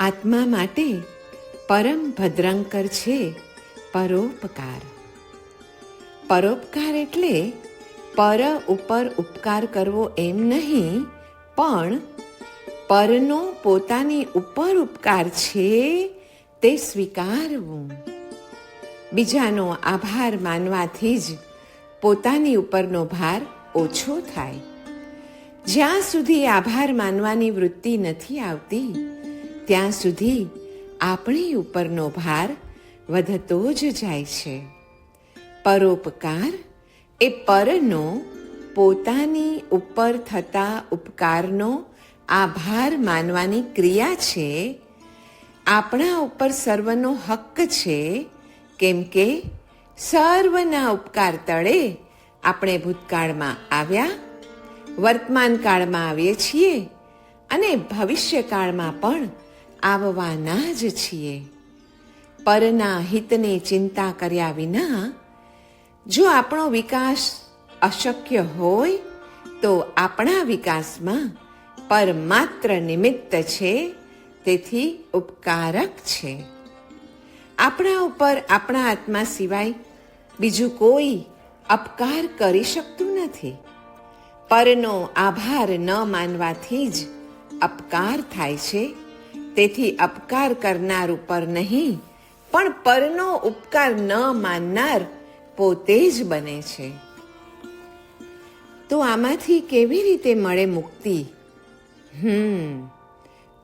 આત્મા માટે પરમ ભદ્રંકર છે પરોપકાર. પરોપકાર એટલે પર ઉપર ઉપકાર કરવો એમ નહીં, પણ પરનો પોતાની ઉપર ઉપકાર છે તે સ્વીકારવું. બીજાનો આભાર માનવાથી જ પોતાની ઉપરનો ભાર ઓછો થાય. જ્યાં સુધી આભાર માનવાની વૃત્તિ નથી આવતી ત્યાં સુધી આપણી ઉપરનો ભાર વધતો જ જાય છે. પરોપકાર એ પરનો પોતાની ઉપર થતા ઉપકારનો આભાર માનવાની ક્રિયા છે. આપણા ઉપર સર્વનો હક્ક છે, કેમ કે સર્વના ઉપકાર તળે આપણે ભૂતકાળમાં આવ્યા, વર્તમાન કાળમાં આવીએ છીએ અને ભવિષ્યકાળમાં પણ આવવાના જ છીએ. પરના હિતની ચિંતા કર્યા વિના જો આપણો વિકાસ અશક્ય હોય તો આપણા વિકાસમાં પર માત્ર નિમિત્ત છે, તેથી ઉપકારક છે. આપણા ઉપર આપણા આત્મા સિવાય બીજું કોઈ અપકાર કરી શકતું નથી. પરનો આભાર ન માનવાથી જ અપકાર થાય છે. તેથી અપકાર કરનાર ઉપર નહીં, પણ પરનો ઉપકાર ન માનનાર પોતે જ બને છે. તો આમાંથી કેવી રીતે મળે મુક્તિ?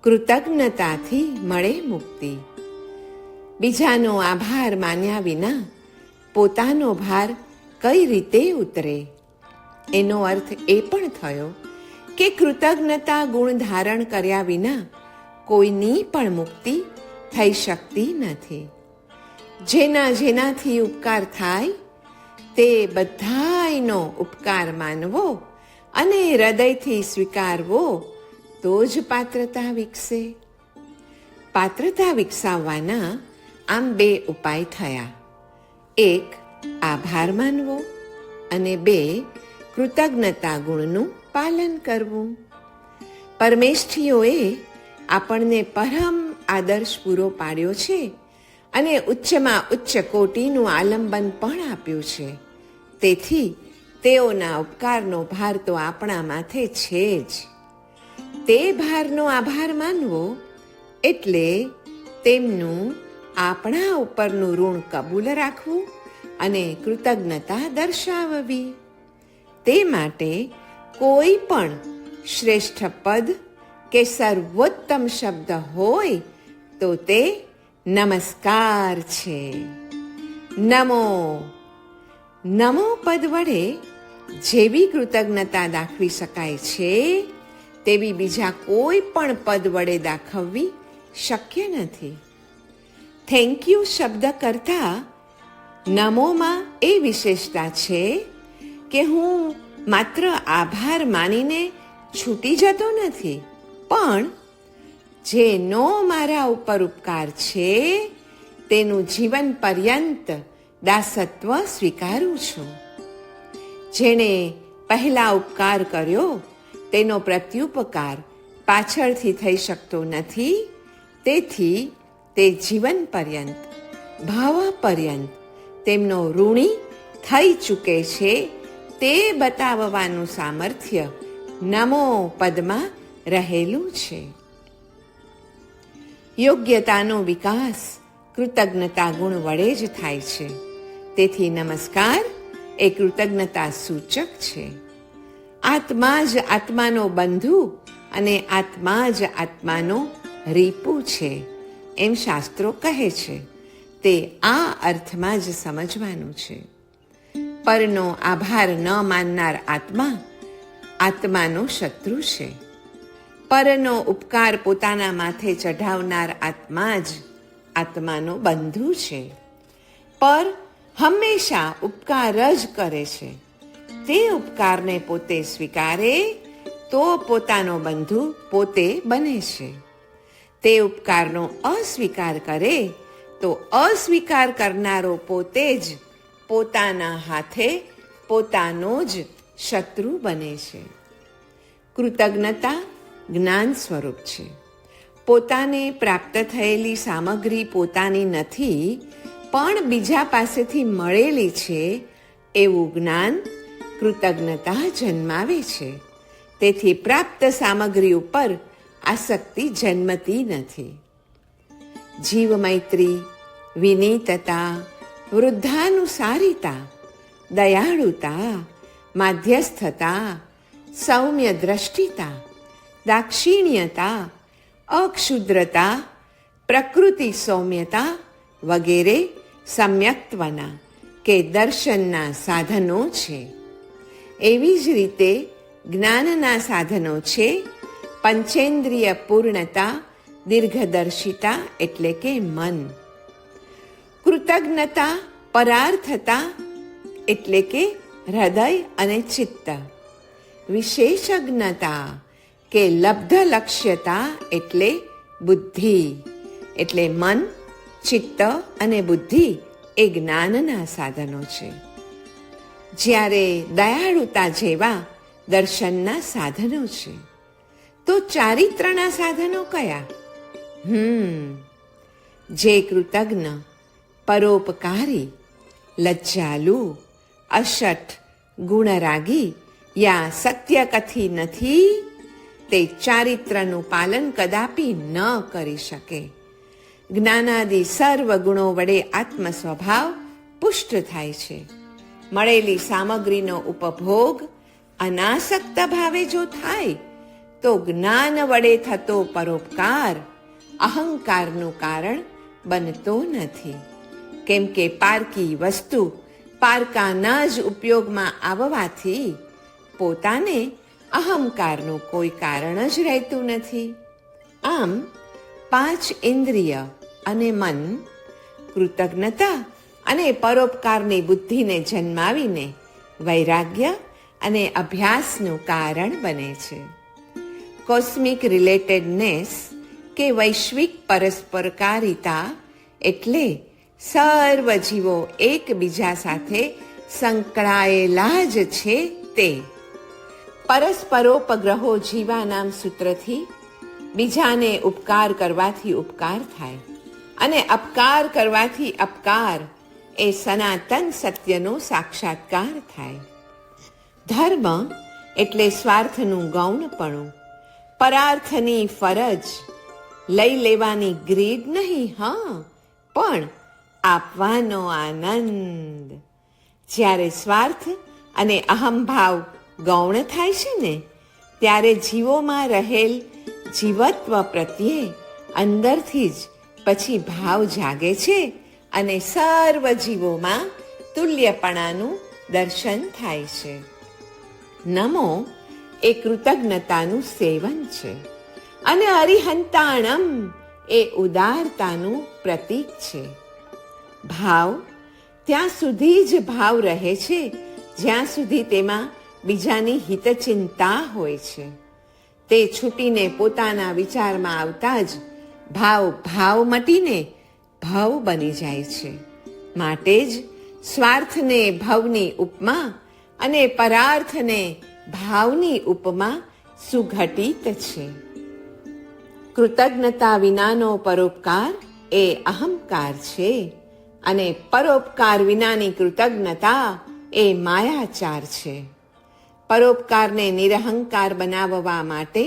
કૃતજ્ઞતાથી મળે મુક્તિ. બીજાનો આભાર માન્યા વિના પોતાનો ભાર કઈ રીતે ઉતરે? એનો અર્થ એ પણ થયો કે કૃતજ્ઞતા ગુણ ધારણ કર્યા વિના કોઈની પણ મુક્તિ થઈ શકતી નથી. જેનાથી ઉપકાર થાય તે બધાયનો ઉપકાર માનવો અને હૃદયથી સ્વીકારવો, તો જ પાત્રતા વિકસે. પાત્રતા વિકસાવવાના આમ બે ઉપાય થયા. એક, આભાર માનવો, અને બે, કૃતજ્ઞતા ગુણનું પાલન કરવું. પરમેષ્ઠીઓએ આપણને પરમ આદર્શ પૂરો પાડ્યો છે અને ઉચ્ચમાં ઉચ્ચ કોટીનું આલંબન પણ આપ્યું છે. તેથી તેઓના ઉપકારનો ભાર તો આપણા માથે છે જ. તે ભારનો આભાર માનવો એટલે તેમનું આપણા ઉપરનું ઋણ કબૂલ રાખવું અને કૃતજ્ઞતા દર્શાવવી. તે માટે કોઈ પણ શ્રેષ્ઠ પદ કે સર્વોત્તમ શબ્દ હોય તો તે નમસ્કાર છે. નમો પદ વડે જેવી કૃતજ્ઞતા દાખવી શકાય છે તેવી બીજા કોઈ પણ પદ વડે દાખવવી શક્ય નથી. થેન્ક યુ શબ્દ કરતાં નમોમાં એ વિશેષતા છે કે હું માત્ર આભાર માનીને છૂટી જતો નથી, પણ જેનો મારા ઉપર ઉપકાર છે તેનું જીવન પર્યંત દાસત્વ સ્વીકારું છું. જેણે પહેલા ઉપકાર કર્યો તેનો પ્રત્યુપકાર પાછળથી થઈ શકતો નથી. તેથી તે જીવન પર્યંત, ભાવ પર્યંત તેમનો ઋણી થઈ ચૂકે છે તે બતાવવાનું સામર્થ્ય નમો પદમાં રહેલું છે. યોગ્યતાનો વિકાસ કૃતજ્ઞતા ગુણ વડે જ થાય છે. તેથી નમસ્કાર એ કૃતજ્ઞતા સૂચક છે. આત્મા જ આત્માનો બંધુ અને આત્મા જ આત્માનો રીપુ છે એમ શાસ્ત્રો કહે છે. તે આ અર્થમાં જ સમજવાનું છે. પરનો આભાર ન માનનાર આત્મા આત્માનો શત્રુ છે. પરનો ઉપકાર પોતાના માથે ચઢાવનાર આત્મા જ આત્માનો બંધુ છે. પર હંમેશા ઉપકાર જ કરે છે. તે ઉપકારને પોતે સ્વીકારે તો પોતાનો બંધુ પોતે બને છે. તે ઉપકારનો અસ્વીકાર કરે તો અસ્વીકાર કરનારો પોતે જ પોતાના હાથે પોતાનો જ શત્રુ બને છે. કૃતજ્ઞતા જ્ઞાન સ્વરૂપ છે. પોતાને પ્રાપ્ત થયેલી સામગ્રી પોતાની નથી, પણ બીજા પાસેથી મળેલી છે એવું જ્ઞાન કૃતજ્ઞતા જન્માવે છે. તેથી પ્રાપ્ત સામગ્રી ઉપર આસક્તિ જન્મતી નથી. જીવ મૈત્રી, વિનીતતા, વૃદ્ધાનુસારિતા, દયાળુતા, માધ્યસ્થતા, સૌમ્ય દ્રષ્ટિતા, દાક્ષિણ્યતા, અક્ષુદ્રતા, પ્રકૃતિ સૌમ્યતા વગેરે સમ્યક્ત્વના કે દર્શનના સાધનો છે. એવી જ રીતે જ્ઞાનના સાધનો છે પંચેન્દ્રિય પૂર્ણતા, દીર્ઘદર્શિતા એટલે કે મન, કૃતજ્ઞતા, પરાર્થતા એટલે કે હૃદય અને ચિત્ત, વિશેષજ્ઞતા કે લબ્ધ લક્ષ્યતા એટલે બુદ્ધિ. એટલે મન, ચિત્ત અને બુદ્ધિ એ જ્ઞાનના સાધનો છે. જ્યારે દયાળુતા જેવા દર્શનના સાધનો છે, તો ચારિત્રના સાધનો કયા? જે કૃતજ્ઞ, પરોપકારી, લજ્જાલુ, અશઠ, ગુણરાગી યા સત્યકથી નથી, તે ચારિત્રનું પાલન કદાપી ન કરી શકે. જ્ઞાનાદિ સર્વ ગુણો વડે આત્મ સ્વભાવ પુષ્ટ થાય છે. મળેલી સામગ્રીનો ઉપભોગ અનાસક્ત ભાવે જો થાય, તો જ્ઞાન વડે થતો પરોપકાર અહંકારનું કારણ બનતો નથી. કેમ કે પારકી વસ્તુ પારકાના જ ઉપયોગમાં આવવાથી પોતાને અહંકારનું કોઈ કારણ જ રહેતું નથી. આમ 5 ઇન્દ્રિય અને મન કૃતજ્ઞતા અને પરોપકારની બુદ્ધિને જન્માવીને વૈરાગ્ય અને અભ્યાસનું કારણ બને છે. કોસ્મિક રિલેટેડનેસ કે વૈશ્વિક પરસ્પરકારિતા એટલે સર્વ જીવો એકબીજા સાથે સંકળાયેલા જ છે તે. પરસ્પરોપગ્રહો જીવાનામ સૂત્રથી બીજાને ઉપકાર કરવાથી ઉપકાર થાય અને અપકાર કરવાથી અપકાર એ સનાતન સત્યનો સાક્ષાત્કાર થાય. ધર્મ એટલે સ્વાર્થનું ગૌણપણું, પરાર્થની ફરજ, લઈ લેવાની ગ્રીડ નહીં, પણ આપવાનો આનંદ. જ્યારે સ્વાર્થ અને અહંભાવ ગૌણ થાય છે ને, ત્યારે જીવોમાં રહેલ જીવત્વ પ્રત્યે અંદરથી જ પછી ભાવ જાગે છે અને સર્વ જીવોમાં તુલ્યપણાનું દર્શન થાય છે. નમો એ કૃતજ્ઞતાનું સેવન છે અને અરિહંતાણમ એ ઉદારતાનું પ્રતીક છે. ભાવ ત્યાં સુધી જ ભાવ રહે છે જ્યાં સુધી તેમાં બીજાની હિતચિંતા હોય છે. તે છૂટીને પોતાના વિચારમાં આવતા જ ભાવ મટીને ભવ બની જાય છે. માટે જ સ્વાર્થને ભવની ઉપમા અને પરાર્થને ભાવની ઉપમા સુઘટિત છે. કૃતજ્ઞતા વિનાનો પરોપકાર એ અહંકાર છે અને પરોપકાર વિનાની કૃતજ્ઞતા એ માયાચાર છે. પરોપકારને નિરહંકાર બનાવવા માટે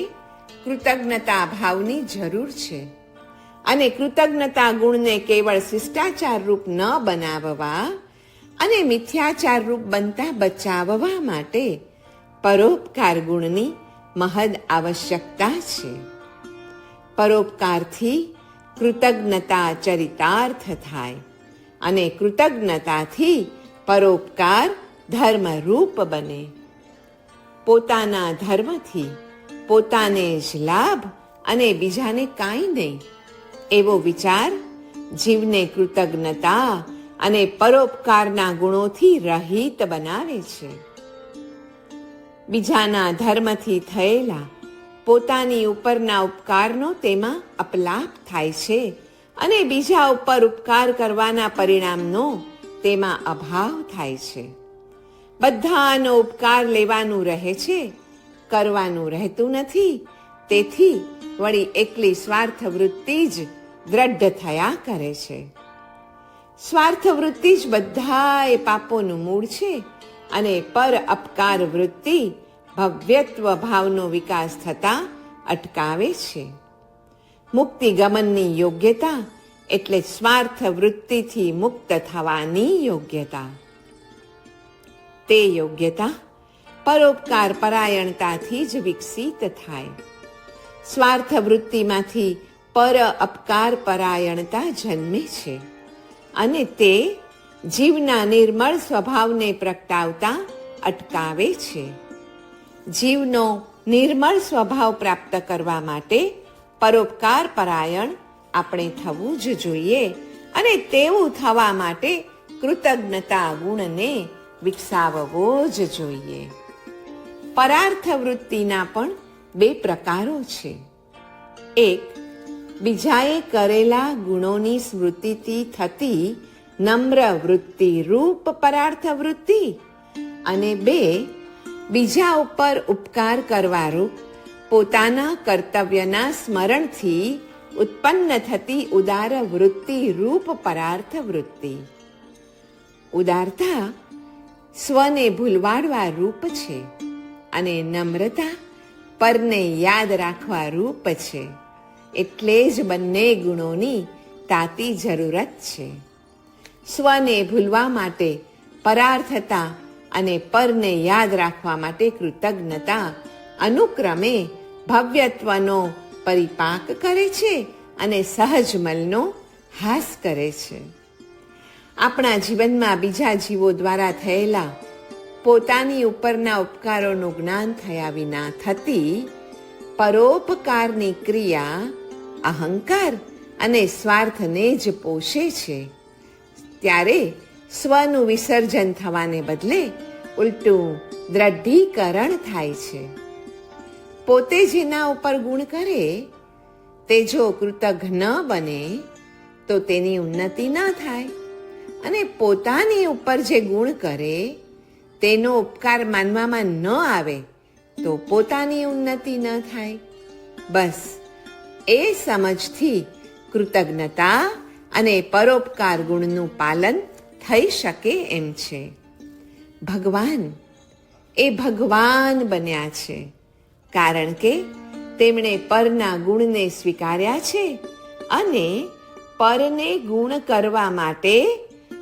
કૃતજ્ઞતા ભાવની જરૂર છે અને કૃતજ્ઞતા ગુણને કેવળ શિષ્ટાચાર રૂપ ન બનાવવા અને મિથ્યાચાર રૂપ બનતા બચાવવા માટે પરોપકાર ગુણની મહદ આવશ્યકતા છે. પરોપકારથી કૃતજ્ઞતા ચરિતાર્થ થાય અને કૃતજ્ઞતાથી પરોપકાર ધર્મરૂપ બને. પોતાના ધર્મથી પોતાને જ લાભ અને બીજાને કાંઈ નહીં, એવો વિચાર જીવને કૃતજ્ઞતા અને પરોપકારના ગુણોથી રહિત બનાવે છે. બીજાના ધર્મથી થયેલા પોતાની ઉપરના ઉપકારનો તેમાં અપલાપ થાય છે અને બીજા ઉપર ઉપકાર કરવાના પરિણામનો તેમાં અભાવ થાય છે. બધાનો ઉપકાર લેવાનું રહે છે, કરવાનું રહેતું નથી, તેથી વળી એકલી સ્વાર્થ વૃત્તિ જ દ્રઢ થયા કરે છે. સ્વાર્થ વૃત્તિ જ બધા એ પાપોનું મૂળ છે અને પર અપકાર વૃત્તિ ભવ્યત્વ ભાવનો વિકાસ થતા અટકાવે છે. મુક્તિ ગમનની યોગ્યતા એટલે સ્વાર્થ વૃત્તિથી મુક્ત થવાની યોગ્યતા. તે યોગ્યતા પરોપકાર પરાયણતાથી જ વિકસિત થાય. સ્વાર્થ વૃત્તિમાંથી પર અપકાર પરાયણતા જન્મે છે અને તે જીવના નિર્મળ સ્વભાવને પ્રગટાવતા અટકાવે છે. જીવનો નિર્મળ સ્વભાવ પ્રાપ્ત કરવા માટે પરોપકાર પરાયણ આપણે થવું જ જોઈએ અને તેવું થવા માટે કૃતજ્ઞતા ગુણને વિકસાવવો જ જોઈએ. પરાર્થ વૃત્તિના પણ બે પ્રકારો છે. એક, બીજાએ કરેલા ગુણોની સ્મૃતિથી થતી નમ્ર વૃત્તિ રૂપ પરાર્થ વૃત્તિ, અને બે, બીજા ઉપર ઉપકાર કરવા રૂપ પોતાના કર્તવ્યના સ્મરણથી ઉત્પન્ન થતી ઉદાર વૃત્તિ રૂપ પરાર્થ વૃત્તિ. ઉદારતા સ્વને ભૂલવાડવા રૂપ છે અને નમ્રતા પરને યાદ રાખવા રૂપ છે. એટલે જ બંને ગુણોની તાતી જરૂરત છે. સ્વને ભૂલવા માટે પરાર્થતા અને પરને યાદ રાખવા માટે કૃતજ્ઞતા અનુક્રમે ભવ્યત્વનો પરિપાક કરે છે અને સહજ મલનો હાસ કરે છે. આપણા જીવનમાં બીજા જીવો દ્વારા થયેલા પોતાની ઉપરના ઉપકારોનું જ્ઞાન થયા વિના થતી પરોપકારની ક્રિયા અહંકાર અને સ્વાર્થને જ પોષે છે. ત્યારે સ્વનું વિસર્જન થવાને બદલે ઉલટું દ્રઢીકરણ થાય છે. પોતે જેના ઉપર ગુણ કરે તે જો કૃતજ્ઞ ન બને તો તેની ઉન્નતિ ન થાય, અને પોતાની ઉપર જે ગુણ કરે તેનો ઉપકાર માનવામાં ન આવે તો પોતાની ઉન્નતિ ન થાય. બસ એ સમજથી કૃતજ્ઞતા અને પરોપકાર ગુણનું પાલન થઈ શકે એમ છે. ભગવાન બન્યા છે કારણ કે તેમણે પરના ગુણને સ્વીકાર્યા છે અને પરને ગુણ કરવા માટે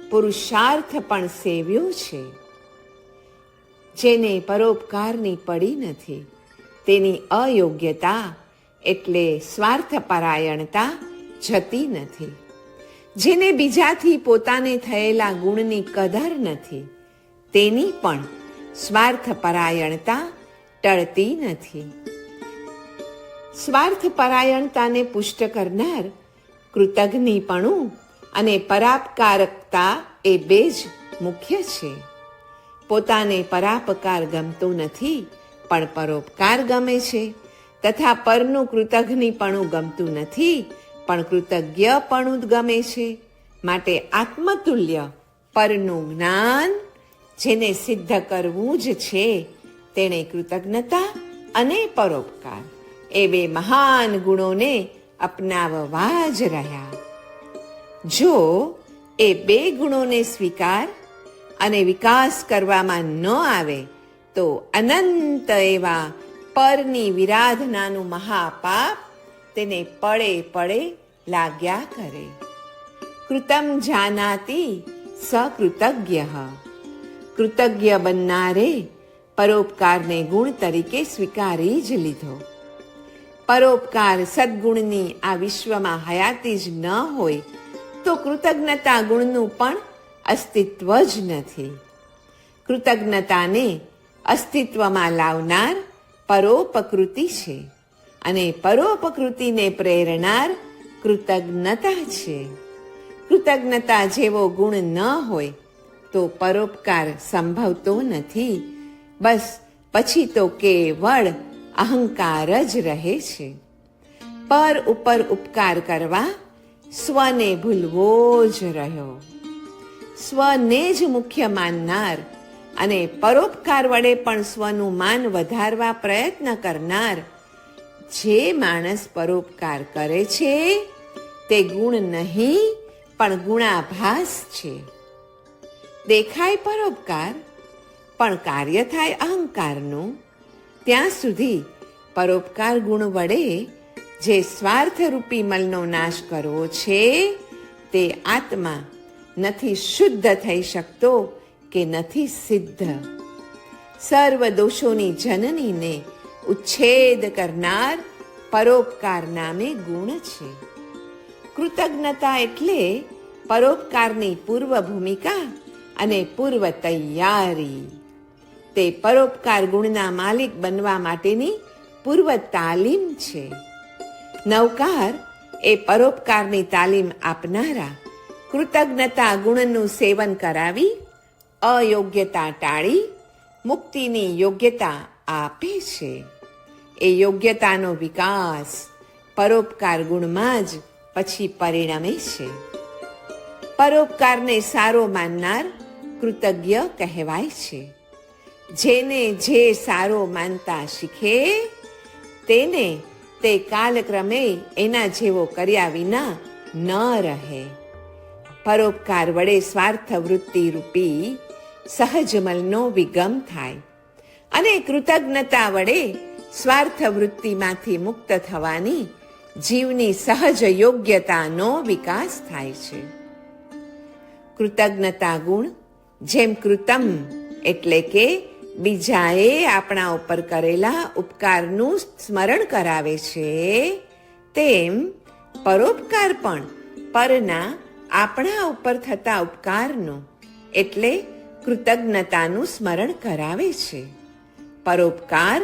પુરુષાર્થ પણ સેવ્યો છે. જેને પરોપકારની પડી નથી તેની અયોગ્યતા એટલે સ્વાર્થ પરાયણતા જતી નથી. જેને બીજાથી પોતાને થયેલા ગુણની કદર નથી તેની પણ સ્વાર્થ પરાયણતા ટળતી નથી. સ્વાર્થ પરાયણતાને પુષ્ટ કરનાર કૃતજ્ઞપણું અને પરાપકારકતા એ બે જ મુખ્ય છે. પોતાને પરાપકાર ગમતો નથી પણ પરોપકાર ગમે છે, તથા પરનું કૃતજ્ઞપણું ગમતું નથી પણ કૃતજ્ઞપણું ગમે છે. માટે આત્મતુલ્ય પરનું જ્ઞાન જેને સિદ્ધ કરવું જ છે તેણે કૃતજ્ઞતા અને પરોપકાર એ બે મહાન ગુણોને અપનાવવા જ રહ્યા. જો એ બે ગુણોને સ્વીકાર અને વિકાસ કરવામાં ન આવે તો અનંત એવા પરની વિરાધનાનું મહાપાપ તેને પડે પડે લાગ્યા કરે. કૃતમ જાનાતિ સકૃતજ્ઞ. કૃતજ્ઞ બનનારે પરોપકારને ગુણ તરીકે સ્વીકારી જ લીધો. પરોપકાર સદગુણની આ વિશ્વમાં હયાતી જ ન હોય તો કૃતજ્ઞતા ગુણનું પણ અસ્તિત્વ જ નથી. કૃતજ્ઞતાને અસ્તિત્વમાં લાવનાર પરોપકૃતિ છે અને પરોપકૃતિને પ્રેરનાર કૃતજ્ઞતા છે. કૃતજ્ઞતા જેવો ગુણ ન હોય તો પરોપકાર સંભવતો નથી. બસ પછી તો કેવળ અહંકાર જ રહે છે. પર ઉપર ઉપકાર કરવા સ્વને ભૂલવો જ રહ્યો. સ્વને જ મુખ્ય માનનાર અને પરોપકાર વડે પણ સ્વનું માન વધારવા પ્રયત્ન કરનાર જે માણસ પરોપકાર કરે છે તે ગુણ નહીં પણ ગુણાભાસ છે. દેખાય પરોપકાર પણ કાર્ય થાય અહંકારનું, ત્યાં સુધી પરોપકાર ગુણ વડે જે સ્વાર્થરૂપી મલનો નાશ કરવો છે તે આત્મા નથી શુદ્ધ થઈ શકતો કે નથી સિદ્ધ. સર્વ દોષોની જનનીને ઉચ્છેદ કરનાર પરોપકાર નામે ગુણ છે. કૃતજ્ઞતા એટલે પરોપકારની પૂર્વ ભૂમિકા અને પૂર્વ તૈયારી. તે પરોપકાર ગુણના માલિક બનવા માટેની પૂર્વ તાલીમ છે. નવકાર એ પરોપકારની તાલીમ આપનારા કૃતજ્ઞતા ગુણનું સેવન કરાવી અયોગ્યતા ટાળી મુક્તિની યોગ્યતા આપે છે. એ યોગ્યતાનો વિકાસ પરોપકાર ગુણમાં જ પછી પરિણમે છે. પરોપકારને સારો માનનાર કૃતજ્ઞ કહેવાય છે. જેને જે સારો માનતા શીખે તેને તે કાલક્રમે એના જેવો કર્યા વિના ન રહે. પરોપકાર વડે સ્વાર્થ વૃત્તિ રૂપી સહજમલનો વિગમ થાય અને કૃતજ્ઞતા વડે સ્વાર્થ વૃત્તિમાંથી મુક્ત થવાની જીવની સહજ યોગ્યતાનો વિકાસ થાય છે. કૃતજ્ઞતા ગુણ જેમ કૃતમ એટલે કે બીજાએ આપણા ઉપર કરેલા ઉપકારનું સ્મરણ કરાવે છે, તેમ પરોપકાર પણ પરના આપણા ઉપર થતા ઉપકારનું એટલે કૃતજ્ઞતાનું સ્મરણ કરાવે છે. પરોપકાર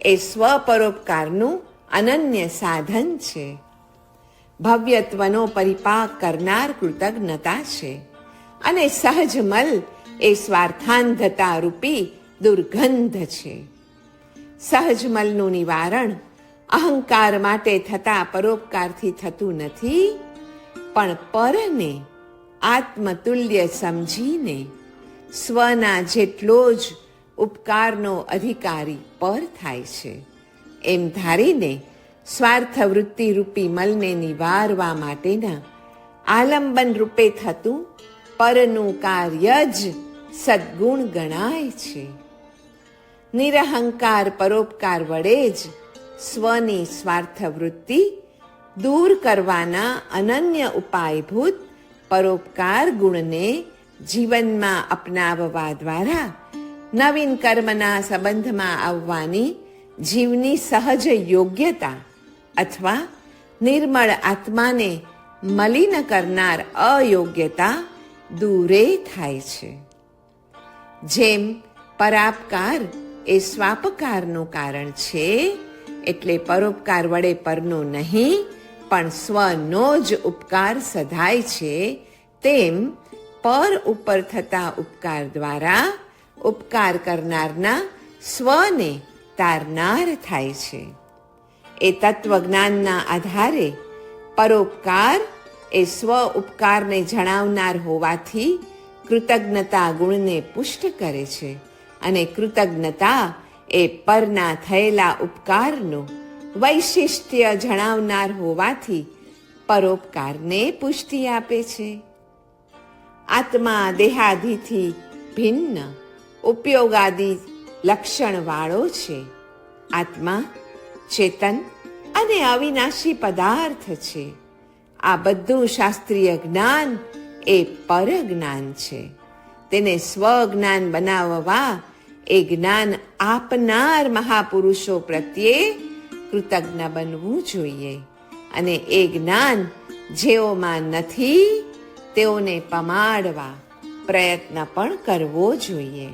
એ સ્વપરોપકારનું અનન્ય સાધન છે. ભવ્યત્વનો પરિપાક કરનાર કૃતજ્ઞતા છે અને સહજમલ એ સ્વાર્થાંધતા રૂપી દુર્ગંધ છે. સહજમલનું નિવારણ અહંકાર માટે થતા પરોપકારથી થતું નથી, પણ પરને આત્મતુલ્ય સમજીને સ્વના જેટલો જ ઉપકારનો અધિકારી પર થાય છે એમ ધારીને સ્વાર્થ વૃત્તિ રૂપી મલને નિવારવા માટેના આલંબન રૂપે થતું પરનું કાર્ય જ સદ્ગુણ ગણાય છે. નિરહંકાર પરોપકાર વડે જ સ્વની સ્વાર્થ વૃત્તિ દૂર કરવાના અનન્ય ઉપાયભૂત પરોપકાર ગુણને જીવનમાં અપનાવવા દ્વારા નવીન કર્મના સંબંધમાં આવવાની જીવની સહજ યોગ્યતા અથવા નિર્મળ આત્માને મલિન કરનાર અયોગ્યતા દૂરે થાય છે. જેમ પરાપકાર એ સ્વાપકારનું કારણ છે, એટલે પરોપકાર વડે પરનો નહીં પણ સ્વનો જ ઉપકાર સધાય છે, તેમ પર ઉપર થતા ઉપકાર દ્વારા ઉપકાર કરનારના સ્વને તારનાર થાય છે. એ તત્વજ્ઞાનના આધારે પરોપકાર એ સ્વ ઉપકારને જણાવનાર હોવાથી કૃતજ્ઞતા ગુણને પુષ્ટ કરે છે અને કૃતજ્ઞતા એ પરના થયેલા ઉપકારનું વૈશિષ્ટ્ય જણાવનાર હોવાથી પરોપકારને પુષ્ટિ આપે છે. આત્મા દેહાદિથી ભિન્ન ઉપયોગાદી લક્ષણવાળો છે. આત્મા ચેતન અને અવિનાશી પદાર્થ છે. આ બધું શાસ્ત્રીય જ્ઞાન એ પરજ્ઞાન છે. તેને સ્વજ્ઞાન બનાવવા એ જ્ઞાન આપનાર મહાપુરુષો પ્રત્યે કૃતજ્ઞ બનવું જોઈએ અને એ જ્ઞાન જેઓમાં નથી તેઓને પમાડવા પ્રયત્ન પણ કરવો જોઈએ.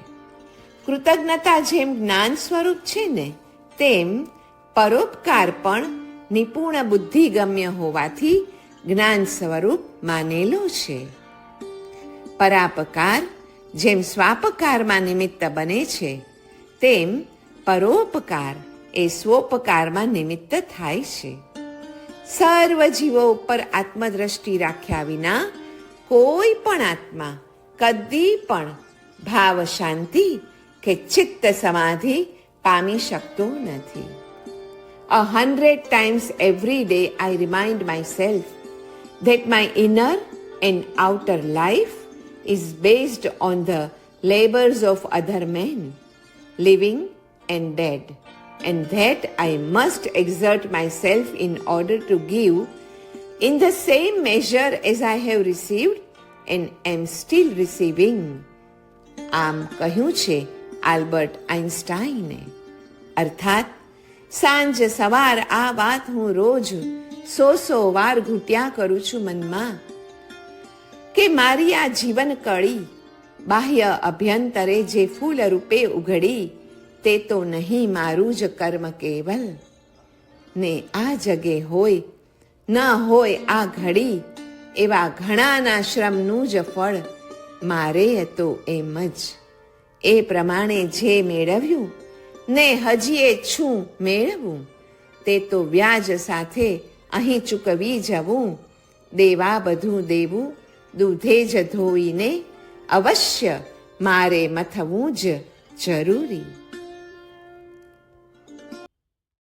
કૃતજ્ઞતા જેમ જ્ઞાન સ્વરૂપ છે ને, તેમ પરોપકાર પણ નિપુણ બુદ્ધિગમ્ય હોવાથી જ્ઞાન સ્વરૂપ માનેલો છે. પરાપકાર જેમ સ્વાપકારમાં નિમિત્ત બને છે, તેમ પરોપકાર એ સ્વોપકારમાં નિમિત્ત થાય છે. સર્વ જીવો ઉપર આત્મદ્રષ્ટિ રાખ્યા વિના કોઈ પણ આત્મા કદી પણ ભાવ શાંતિ કે ચિત્ત સમાધિ પામી શકતો નથી. 100 times every day I remind myself that my inner and outer life is based on the labors of other men, living and dead, and that I must exert myself in order to give in the same measure as I have received and am still receiving. આમ કહ્યું છે Albert આઇન્સ્ટાઈને. અર્થાત સાંજ સવાર આ વાત હું રોજ 100 વાર ઘૂંટ્યા કરું છું મનમાં કે મારી આ જીવન કળી બાહ્ય અભ્યંતરે જે ફૂલ રૂપે ઉઘડી તે તો નહીં મારું જ કર્મ કેવલ, ને આ જગે હોય ન હોય આ ઘડી એવા ઘણાના શ્રમનું જ ફળ મારે તો એમ જ. એ પ્રમાણે જે મેળવ્યું ને હજીએ છું મેળવું તે તો વ્યાજ સાથે અહીં ચૂકવી જવું. દેવા બધું દેવું દૂધે જ ધોઈને અવશ્ય મારે મથવું જ જરૂરી.